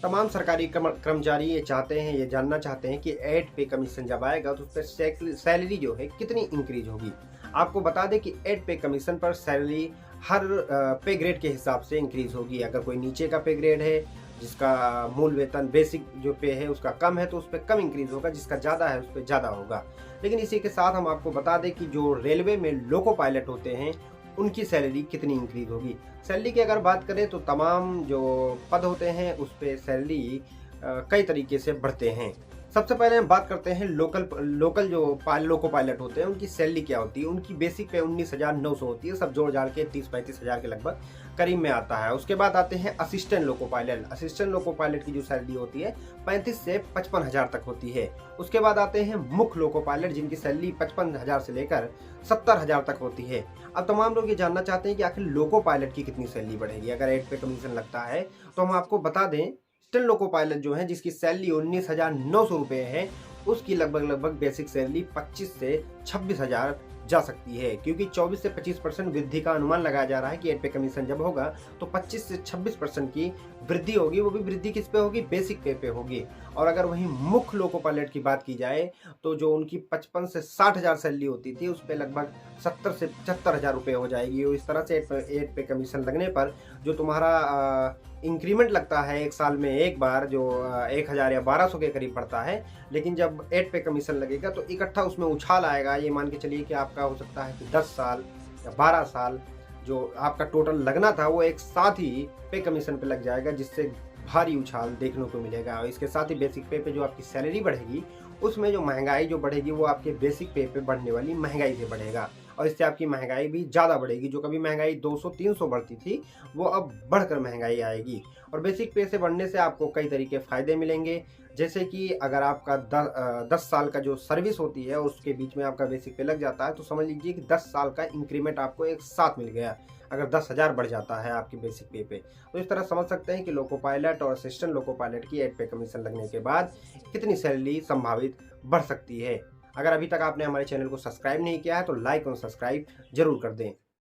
तमाम सरकारी कर्मचारी ये चाहते हैं, ये जानना चाहते हैं कि एड पे कमीशन जब आएगा तो उस पर सैलरी जो है कितनी इंक्रीज होगी। आपको बता दें कि एड पे कमीशन पर सैलरी हर पे ग्रेड के हिसाब से इंक्रीज होगी। अगर कोई नीचे का पे ग्रेड है, जिसका मूल वेतन बेसिक जो पे है उसका कम है, तो उस पर कम इंक्रीज होगा, जिसका ज़्यादा है उस पर ज़्यादा होगा। लेकिन इसी के साथ हम आपको बता दें कि जो रेलवे में लोको पायलट होते हैं उनकी सैलरी कितनी इंक्रीज होगी। सैलरी की अगर बात करें तो तमाम जो पद होते हैं उस पे सैलरी कई तरीके से बढ़ते हैं। सबसे पहले हम बात करते हैं लोकल जो लोको पायलट होते हैं उनकी सैलरी क्या होती है। उनकी बेसिक पे 19,900 होती है, सब जोड़ जाड़ के 30-35 हज़ार के लगभग करीब में आता है। उसके बाद आते हैं assistant loco pilot. Assistant loco pilot की जो सैलरी होती है 35 से 55 हज़ार तक होती है। उसके बाद आते हैं मुख्य लोको पायलट, जिनकी सैलरी 55 हज़ार से लेकर 70 हज़ार तक होती है। अब तमाम लोग ये जानना चाहते हैं कि आखिर लोको पायलट की कितनी सैलरी बढ़ेगी अगर एड पे कमीशन लगता है। तो हम आपको बता दें, असिस्टेंट लोको पायलट जो है जिसकी सैलरी 19,900 रुपये है, उसकी लगभग बेसिक सैलरी 25 से 26 हज़ार जा सकती है, क्योंकि 24 से 25% वृद्धि का अनुमान लगाया जा रहा है कि एड पे कमीशन जब होगा तो 25 से 26% की वृद्धि होगी। वो भी वृद्धि किस पे होगी? बेसिक पे होगी। और अगर वहीं मुख्य लोको पायलट की बात की जाए तो जो उनकी 55 से 60 हज़ार सैलरी होती थी उस पर लगभग 70 से 75 हज़ार रुपये हो जाएगी। और इस तरह से एड पे कमीशन लगने पर जो तुम्हारा इंक्रीमेंट लगता है एक साल में एक बार, जो 1,000 या 1200 के करीब पड़ता है, लेकिन जब एड पे कमीशन लगेगा तो इकट्ठा उसमें उछाल आएगा। ये मान के चलिए कि आपका हो सकता है कि 10 साल या 12 साल जो आपका टोटल लगना था वो एक साथ ही पे कमीशन पे लग जाएगा, जिससे भारी उछाल देखने को मिलेगा। और इसके साथ ही बेसिक पे जो आपकी सैलरी बढ़ेगी उसमें जो महंगाई जो बढ़ेगी वो आपके बेसिक पे बढ़ने वाली महंगाई से बढ़ेगा, और इससे आपकी महंगाई भी ज़्यादा बढ़ेगी। जो कभी महंगाई 200-300 बढ़ती थी वो अब बढ़कर महंगाई आएगी। और बेसिक पे से बढ़ने से आपको कई तरीके फ़ायदे मिलेंगे, जैसे कि अगर आपका 10 साल का जो सर्विस होती है उसके बीच में आपका बेसिक पे लग जाता है, तो समझ लीजिए कि 10 साल का इंक्रीमेंट आपको एक साथ मिल गया अगर 10,000 बढ़ जाता है आपकी बेसिक पे। तो इस तरह समझ सकते हैं कि लोको पायलट और असिस्टेंट लोको पायलट की एड पे कमीशन लगने के बाद कितनी सैलरी संभावित बढ़ सकती है। अगर अभी तक आपने हमारे चैनल को सब्सक्राइब नहीं किया है तो लाइक और सब्सक्राइब जरूर कर दें।